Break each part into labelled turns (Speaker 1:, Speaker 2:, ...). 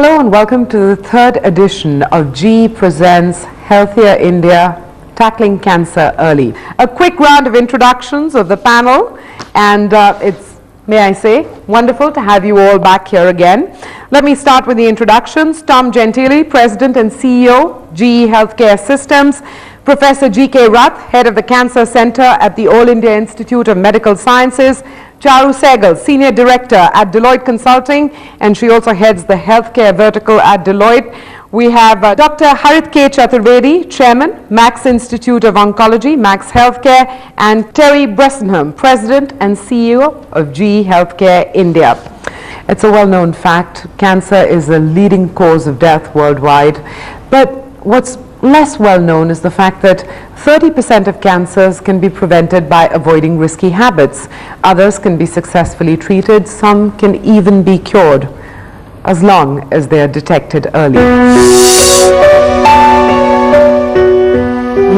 Speaker 1: Hello and welcome to the third edition of GE Presents Healthier India, Tackling Cancer Early. A quick round of introductions of the panel, and it's, may I say, wonderful to have you all back here again. Let me start with the introductions. Tom Gentili, President and CEO, GE Healthcare Systems. Professor G.K. Rath, Head of the Cancer Center at the All India Institute of Medical Sciences. Charu Sehgal, Senior Director at Deloitte Consulting, and she also heads the healthcare vertical at Deloitte. We have Dr. Harit K. Chaturvedi, Chairman, Max Institute of Oncology, Max Healthcare, and Terry Bressenham, President and CEO of GE Healthcare India. It's a well-known fact, cancer is a leading cause of death worldwide, but what's less well known is the fact that 30% of cancers can be prevented by avoiding risky habits. Others can be successfully treated. Some can even be cured as long as they are detected early.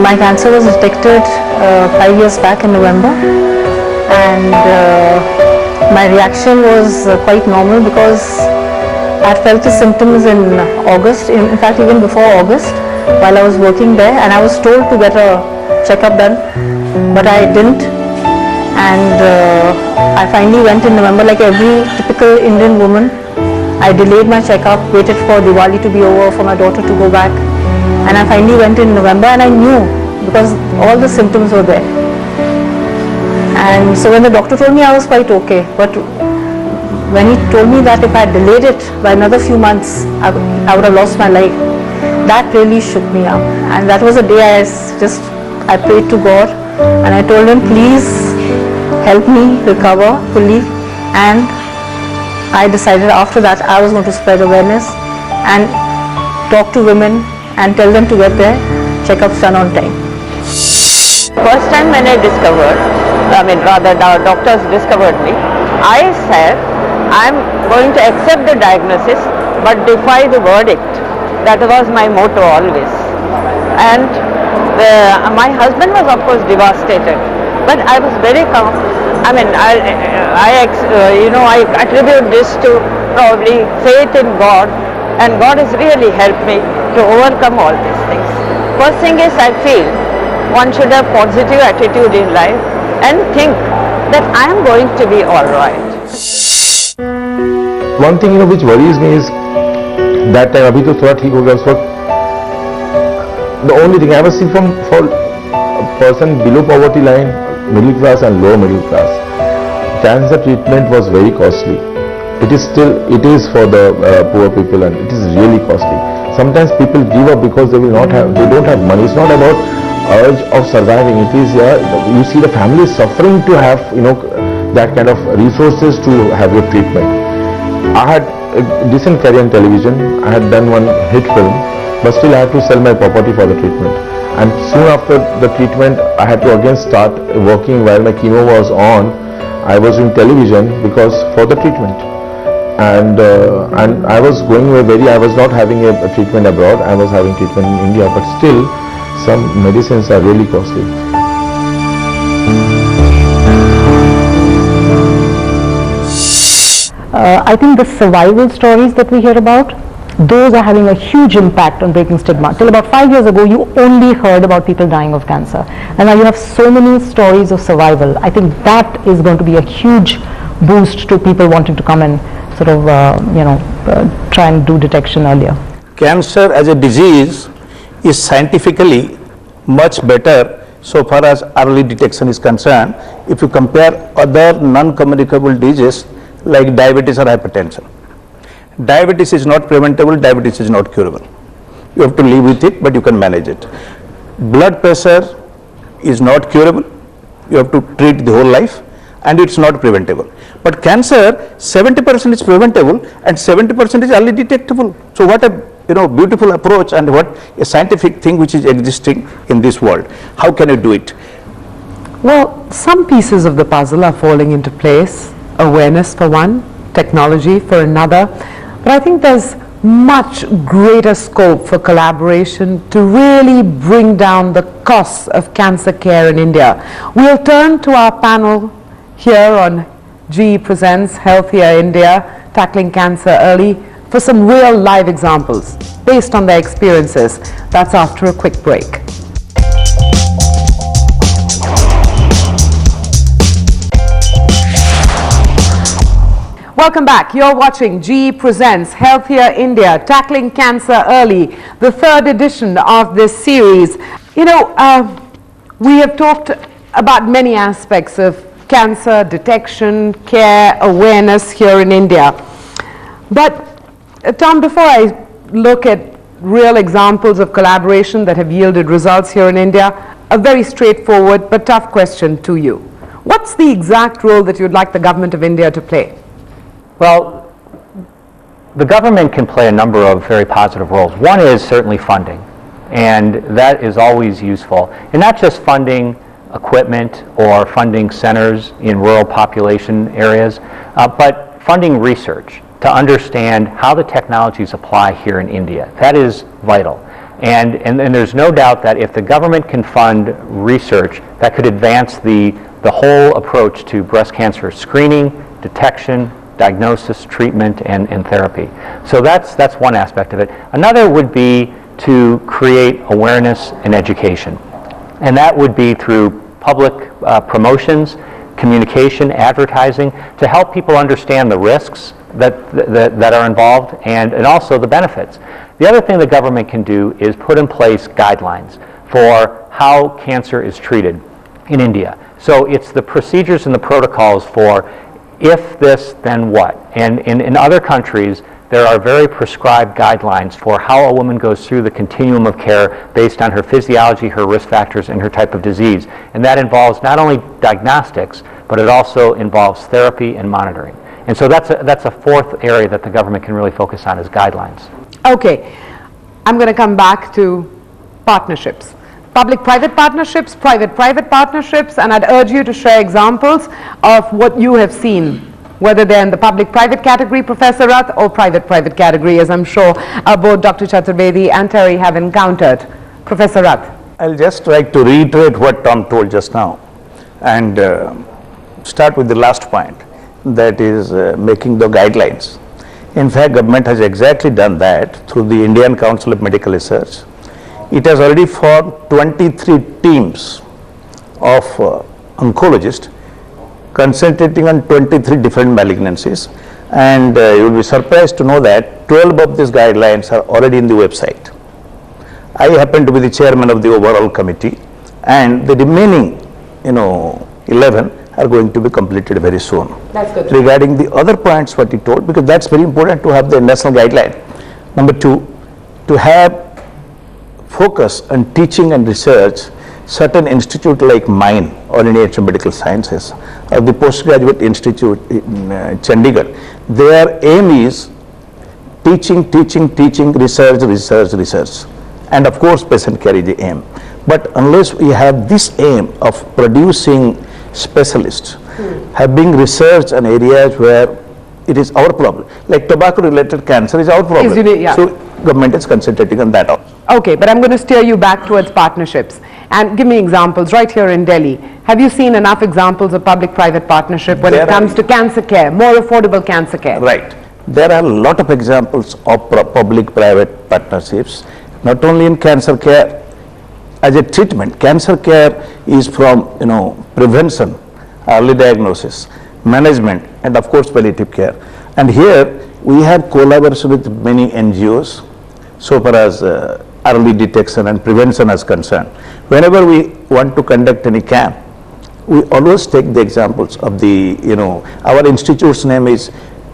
Speaker 2: My cancer was detected 5 years back in November, and my reaction was quite normal because I felt the symptoms in August, in fact even before August, while I was working there, and I was told to get a checkup done, but I didn't, and I finally went in November like every typical Indian woman. I delayed my checkup, waited for Diwali to be over, for my daughter to go back, and I finally went in November, and I knew because all the symptoms were there. And so when the doctor told me, I was quite okay, but when he told me that if I delayed it by another few months, I would have lost my life, that really shook me up. And that was a day I prayed to God, and I told him, please help me recover fully. And I decided after that I was going to spread awareness and talk to women and tell them to get their checkups done on time.
Speaker 3: First time when I discovered, the doctors discovered me, I said, I'm going to accept the diagnosis but defy the verdict. That was my motto always. And my husband was of course devastated, but I was very calm. I attribute this to probably faith in God, and God has really helped me to overcome all these things. First thing is, I feel one should have positive attitude in life and think that I am going to be all right.
Speaker 4: One thing which worries me is that time abhi to thoda theek ho gaya us waqt. The only thing I ever see for a person below poverty line, middle class and lower middle class, cancer treatment was very costly. It is for the poor people, and it is really costly. Sometimes people give up because they don't have money. It's not about urge of surviving. It is you see the family suffering to have that kind of resources to have your treatment. I had a decent career in television. I had done one hit film, but still I had to sell my property for the treatment. And soon after the treatment, I had to again start working while my chemo was on. I was in television because for the treatment, and I was going I was not having a treatment abroad. I was having treatment in India, but still, some medicines are really costly.
Speaker 2: I think the survival stories that we hear about, those are having a huge impact on breaking stigma. Till about 5 years ago, you only heard about people dying of cancer, and now you have so many stories of survival. I think that is going to be a huge boost to people wanting to come and sort of try and do detection earlier.
Speaker 5: Cancer as a disease is scientifically much better so far as early detection is concerned if you compare other non-communicable diseases like diabetes or hypertension. Diabetes is not preventable, diabetes is not curable. You have to live with it, but you can manage it. Blood pressure is not curable, you have to treat the whole life, and it's not preventable. But cancer, 70% is preventable and 70% is early detectable. So what a beautiful approach, and what a scientific thing which is existing in this world. How can you do it?
Speaker 1: Well, some pieces of the puzzle are falling into place. Awareness for one, technology for another, but I think there's much greater scope for collaboration to really bring down the costs of cancer care in India. We'll turn to our panel here on GE Presents Healthier India, Tackling Cancer Early, for some real live examples based on their experiences. That's after a quick break. Welcome back. You're watching GE Presents Healthier India, Tackling Cancer Early, the third edition of this series. You know, we have talked about many aspects of cancer detection, care, awareness here in India. But Tom, before I look at real examples of collaboration that have yielded results here in India, a very straightforward but tough question to you. What's the exact role that you'd like the government of India to play?
Speaker 6: Well, the government can play a number of very positive roles. One is certainly funding, and that is always useful. And not just funding equipment or funding centers in rural population areas, but funding research to understand how the technologies apply here in India. That is vital. And there's no doubt that if the government can fund research, that could advance the whole approach to breast cancer screening, detection, diagnosis, treatment, and therapy. So that's one aspect of it. Another would be to create awareness and education. And that would be through public promotions, communication, advertising, to help people understand the risks that are involved and also the benefits. The other thing the government can do is put in place guidelines for how cancer is treated in India. So it's the procedures and the protocols for if this, then what? And in other countries, there are very prescribed guidelines for how a woman goes through the continuum of care based on her physiology, her risk factors, and her type of disease. And that involves not only diagnostics, but it also involves therapy and monitoring. And so that's a fourth area that the government can really focus on is guidelines.
Speaker 1: Okay, I'm going to come back to partnerships. Public-private partnerships, private-private partnerships, and I'd urge you to share examples of what you have seen, whether they're in the public-private category, Professor Rath, or private-private category, as I'm sure both Dr. Chaturvedi and Terry have encountered. Professor Rath.
Speaker 5: I'll just try to reiterate what Tom told just now and start with the last point, that is making the guidelines. In fact, government has exactly done that through the Indian Council of Medical Research. It has already formed 23 teams of oncologists concentrating on 23 different malignancies, and you will be surprised to know that 12 of these guidelines are already in the website. I happen to be the chairman of the overall committee, and the remaining 11 are going to be completed very soon.
Speaker 1: That's good.
Speaker 5: Regarding the other points what he told, because that's very important to have the national guideline. Number two, to have focus on teaching and research, certain institute like mine, All India Institute of Medical Sciences, or the Postgraduate Institute in Chandigarh, their aim is teaching, research. And of course, patient care is the aim. But unless we have this aim of producing specialists, having research on areas where it is our problem, like tobacco-related cancer is our problem. So government is concentrating on that also.
Speaker 1: Okay, but I'm going to steer you back towards partnerships. And give me examples right here in Delhi. Have you seen enough examples of public-private partnership when it comes to cancer care, more affordable cancer care?
Speaker 5: Right. There are a lot of examples of public-private partnerships, not only in cancer care as a treatment. Cancer care is from, prevention, early diagnosis, management, and of course palliative care. And here we have collaboration with many NGOs so far as early detection and prevention is concerned. Whenever we want to conduct any camp, we always take the examples of the, our institute's name is,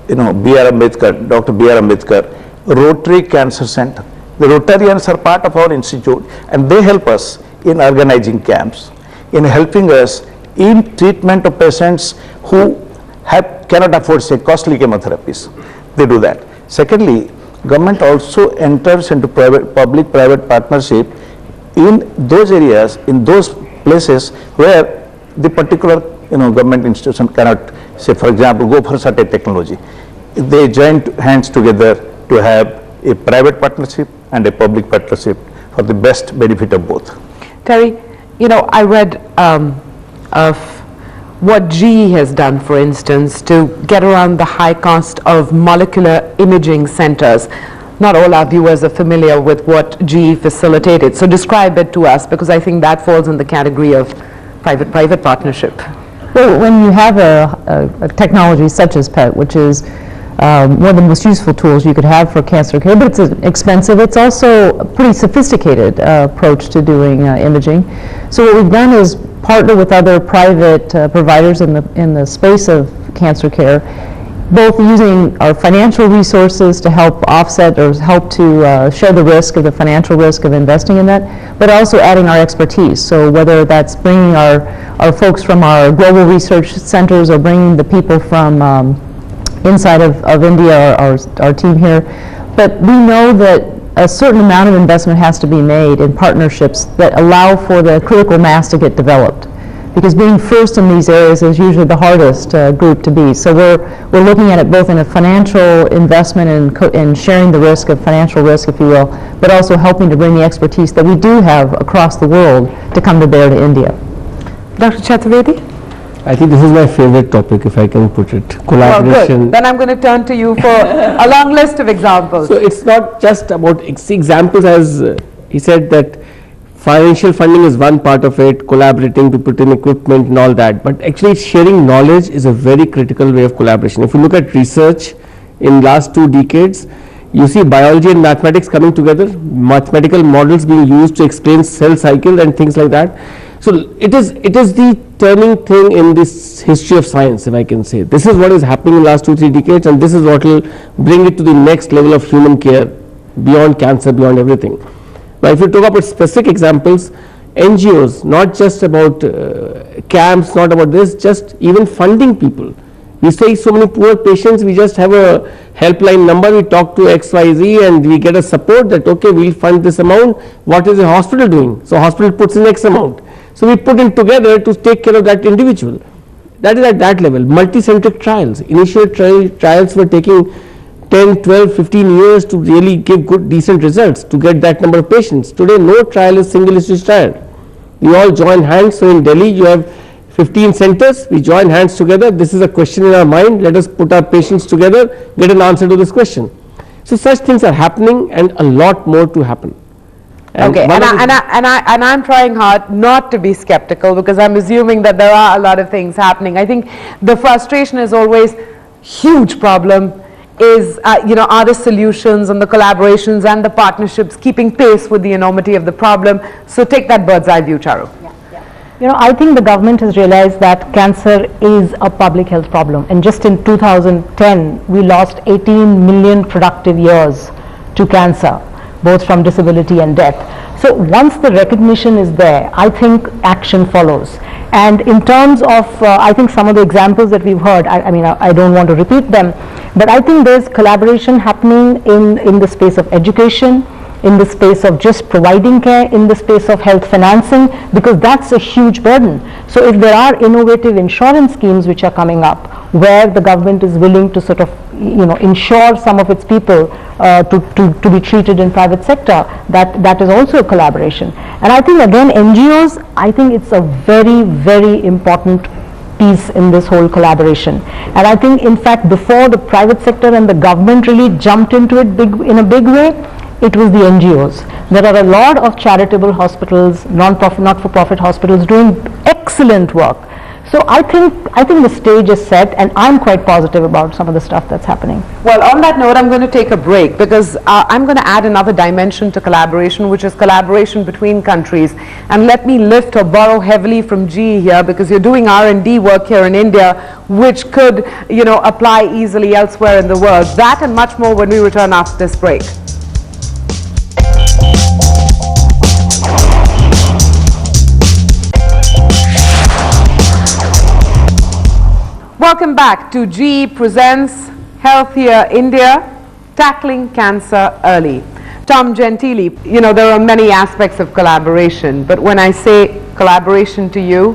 Speaker 5: B.R. Ambedkar, Dr. B.R. Ambedkar, Rotary Cancer Center. The Rotarians are part of our institute, and they help us in organizing camps, in helping us in treatment of patients who cannot afford, say, costly chemotherapies. They do that. Secondly, government also enters into public-private partnership in those areas, in those places where the particular government institution cannot, say for example, go for certain technology. They join hands together to have a private partnership and a public partnership for the best benefit of both.
Speaker 1: Terry, I read of what GE has done, for instance, to get around the high cost of molecular imaging centers. Not all our viewers are familiar with what GE facilitated. So describe it to us, because I think that falls in the category of private partnership.
Speaker 2: Well, when you have a technology such as PET, which is one of the most useful tools you could have for cancer care, but it's expensive. It's also a pretty sophisticated approach to doing imaging. So what we've done is partner with other private providers in the space of cancer care, both using our financial resources to help offset or help to share the risk of the financial risk of investing in that, but also adding our expertise. So whether that's bringing our folks from our global research centers or bringing the people from inside of India, our team here. But we know that a certain amount of investment has to be made in partnerships that allow for the critical mass to get developed. Because being first in these areas is usually the hardest group to be. So we're looking at it both in a financial investment and sharing the risk of financial risk, if you will, but also helping to bring the expertise that we do have across the world to come to bear to India.
Speaker 1: Dr. Chaturvedi?
Speaker 7: I think this is my favorite topic, if I can put it. Collaboration.
Speaker 1: Well, good. Then I'm going to turn to you for a long list of examples.
Speaker 7: So it's not just about examples, as he said, that financial funding is one part of it, collaborating to put in equipment and all that, but actually sharing knowledge is a very critical way of collaboration. If you look at research in last 2 decades, you see biology and mathematics coming together, mathematical models being used to explain cell cycle and things like that. So it is the turning thing in this history of science, if I can say. This is what is happening in the last 2-3 decades, and this is what will bring it to the next level of human care, beyond cancer, beyond everything. Now if you talk about specific examples, NGOs, not just about camps, not about this, just even funding people. We see so many poor patients, we just have a helpline number, we talk to XYZ and we get a support that, okay, we'll fund this amount. What is the hospital doing? So hospital puts in X amount. So we put in together to take care of that individual. That is at that level. Multi-centric trials. Initial trials were taking 10, 12, 15 years to really give good, decent results to get that number of patients. Today, no trial is single issue trial. We all join hands. So in Delhi, you have 15 centers. We join hands together. This is a question in our mind. Let us put our patients together, get an answer to this question. So such things are happening, and a lot more to happen.
Speaker 1: And okay, and I'm trying hard not to be skeptical, because I'm assuming that there are a lot of things happening. I think the frustration is always huge problem is, are the solutions and the collaborations and the partnerships keeping pace with the enormity of the problem? So take that bird's eye view, Charu.
Speaker 2: I think the government has realized that cancer is a public health problem, and just in 2010 we lost 18 million productive years to cancer, both from disability and death. So once the recognition is there, I think action follows. And in terms of, I think some of the examples that we've heard, I don't want to repeat them, but I think there's collaboration happening in the space of education, in the space of just providing care, in the space of health financing, because that's a huge burden. So if there are innovative insurance schemes which are coming up, where the government is willing to sort of insure some of its people to be treated in private sector, that is also a collaboration. And I think again NGOs, I think it's a very, very important piece in this whole collaboration. And I think in fact before the private sector and the government really jumped into it in a big way, it was the NGOs. There are a lot of charitable hospitals, non-profit, not-for-profit hospitals doing excellent work. So I think the stage is set, and I'm quite positive about some of the stuff that's happening.
Speaker 1: Well, on that note, I'm going to take a break, because I'm going to add another dimension to collaboration, which is collaboration between countries. And let me lift or borrow heavily from GE here, because you're doing R&D work here in India, which could, apply easily elsewhere in the world. That and much more when we return after this break. Welcome back to GE Presents Healthier India, Tackling Cancer Early. Tom Gentili, there are many aspects of collaboration, but when I say collaboration to you,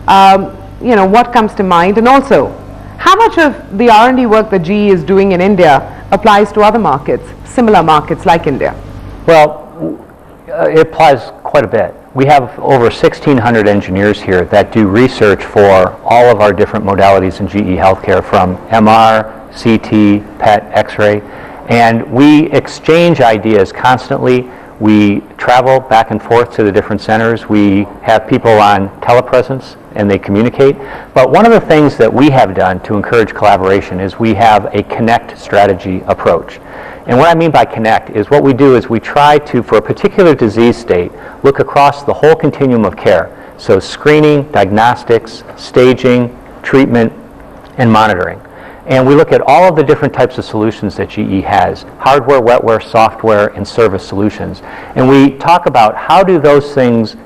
Speaker 1: what comes to mind? And also, how much of the R&D work that GE is doing in India applies to other markets, similar markets like India?
Speaker 6: Well, it applies quite a bit. we have over 1,600 engineers here that do research for all of our different modalities in GE Healthcare, from MR, CT, PET, X-ray, and we exchange ideas constantly. We travel back and forth to the different centers. We have people on telepresence and they communicate. But one of the things that we have done to encourage collaboration is we have a connect strategy approach. And what I mean by connect is what we do is we try to, for a particular disease state, look across the whole continuum of care. So screening, diagnostics, staging, treatment, and monitoring. And we look at all of the different types of solutions that GE has: hardware, wetware, software, and service solutions. And we talk about how do those things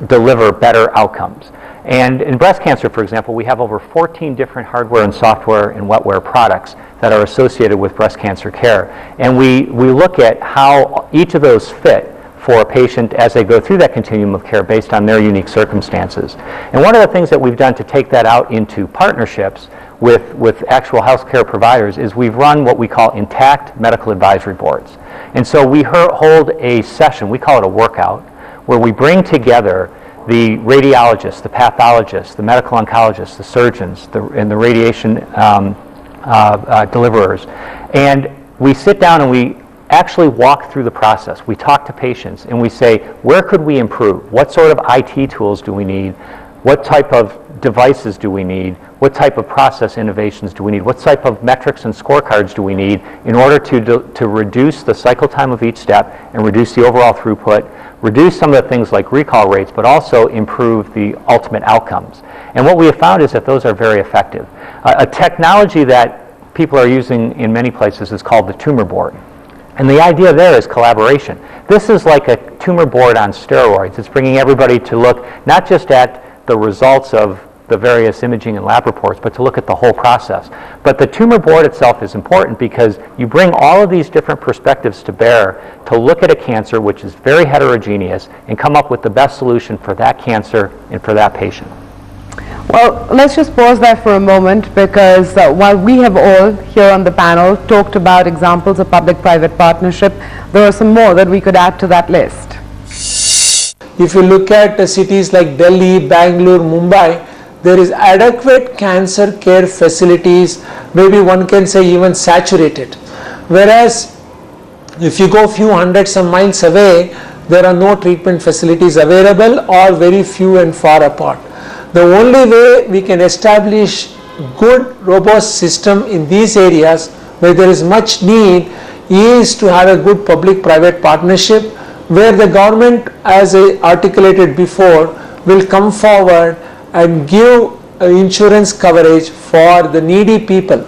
Speaker 6: deliver better outcomes. And in breast cancer, for example, we have over 14 different hardware and software and wetware products that are associated with breast cancer care. And we look at how each of those fit for a patient as they go through that continuum of care based on their unique circumstances. And one of the things that we've done to take that out into partnerships with actual healthcare providers is we've run what we call intact medical advisory boards. And so we hold a session, we call it a workout, where we bring together the radiologists, the pathologists, the medical oncologists, the surgeons, and the radiation deliverers. And we sit down and we actually walk through the process. We talk to patients and we say, where could we improve? What sort of IT tools do we need? What type of devices do we need? What type of process innovations do we need? What type of metrics and scorecards do we need in order to reduce the cycle time of each step and reduce the overall throughput, reduce some of the things like recall rates, but also improve the ultimate outcomes? And what we have found is that those are very effective. A technology that people are using in many places is called the tumor board. And the idea there is collaboration. This is like a tumor board on steroids. It's bringing everybody to look not just at the results of the various imaging and lab reports, but to look at the whole process. But the tumor board itself is important because you bring all of these different perspectives to bear to look at a cancer which is very heterogeneous and come up with the best solution for that cancer and for that patient.
Speaker 1: Well, let's just pause there for a moment, because while we have all here on the panel talked about examples of public-private partnership, there are some more that we could add to that list.
Speaker 8: If you look at cities like Delhi, Bangalore, Mumbai, there is adequate cancer care facilities, maybe one can say even saturated. Whereas if you go a few hundreds of miles away, there are no treatment facilities available or very few and far apart. The only way we can establish good, robust system in these areas where there is much need is to have a good public-private partnership, where the government, as I articulated before, will come forward and give insurance coverage for the needy people.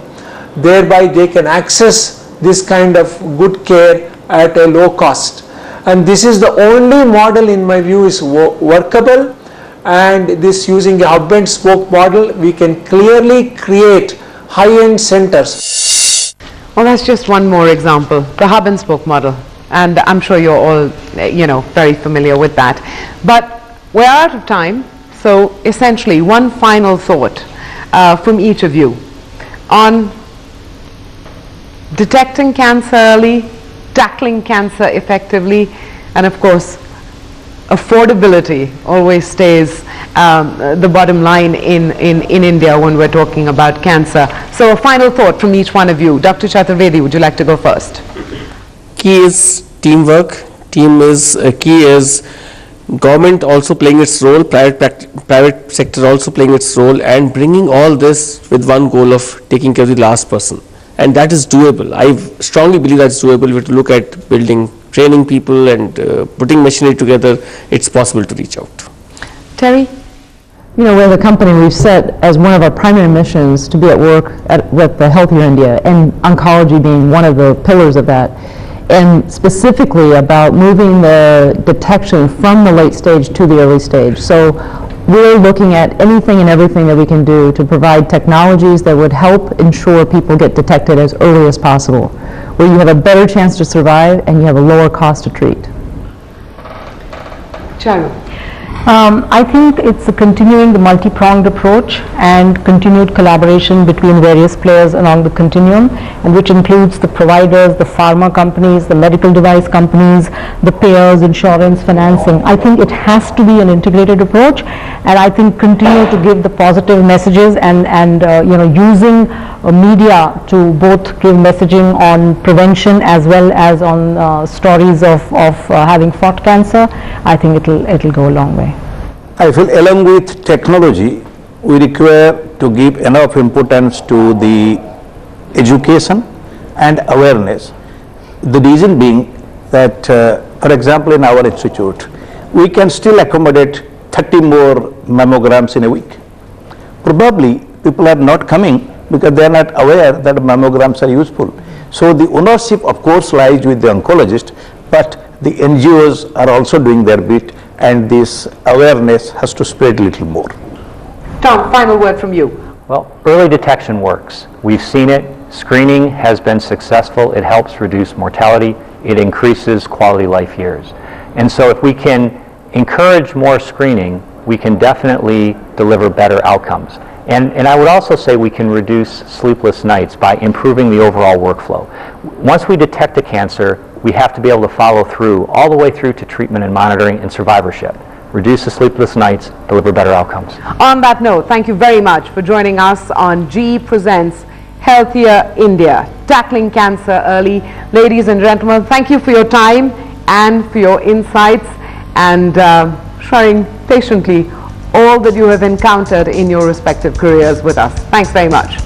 Speaker 8: Thereby they can access this kind of good care at a low cost. And this is the only model, in my view, is workable. And this, using a hub and spoke model, we can clearly create high-end centers.
Speaker 1: Well, that's just one more example, the hub and spoke model. And I'm sure you're all, very familiar with that. But we're out of time. So essentially, one final thought from each of you on detecting cancer early, tackling cancer effectively, and of course, affordability always stays the bottom line in India when we're talking about cancer. So a final thought from each one of you. Dr. Chaturvedi, would you like to go first?
Speaker 7: Key is teamwork. Team is key is government also playing its role, private sector also playing its role, and bringing all this with one goal of taking care of the last person. And that is doable. I strongly believe that's doable. If you look at building, training people and putting machinery together, it's possible to reach out.
Speaker 1: Terry?
Speaker 2: You know, we're the company we've set as one of our primary missions to be at work with the Healthier India, and oncology being one of the pillars of that. And specifically about moving the detection from the late stage to the early stage. So we're looking at anything and everything that we can do to provide technologies that would help ensure people get detected as early as possible, where you have a better chance to survive and you have a lower cost to treat.
Speaker 1: Charu.
Speaker 2: I think it's continuing the multi-pronged approach and continued collaboration between various players along the continuum, and which includes the providers, the pharma companies, the medical device companies, the payers, insurance, financing. I think it has to be an integrated approach, and I think continue to give the positive messages and using media to both give messaging on prevention as well as on stories of having fought cancer. I think it'll go a long way.
Speaker 5: I feel along with technology, we require to give enough importance to the education and awareness. The reason being that, for example, in our institute, we can still accommodate 30 more mammograms in a week. Probably people are not coming because they are not aware that mammograms are useful. So the ownership, of course, lies with the oncologist, but the NGOs are also doing their bit, and this awareness has to spread a little more.
Speaker 1: Tom, final word from you.
Speaker 6: Well, early detection works. We've seen it. Screening has been successful. It helps reduce mortality. It increases quality life years. And so if we can encourage more screening, we can definitely deliver better outcomes. And I would also say we can reduce sleepless nights by improving the overall workflow. Once we detect a cancer, we have to be able to follow through all the way through to treatment and monitoring and survivorship. Reduce the sleepless nights, deliver better outcomes.
Speaker 1: On that note, thank you very much for joining us on GE Presents Healthier India, Tackling Cancer Early. Ladies and gentlemen, thank you for your time and for your insights and sharing patiently all that you have encountered in your respective careers with us. Thanks very much.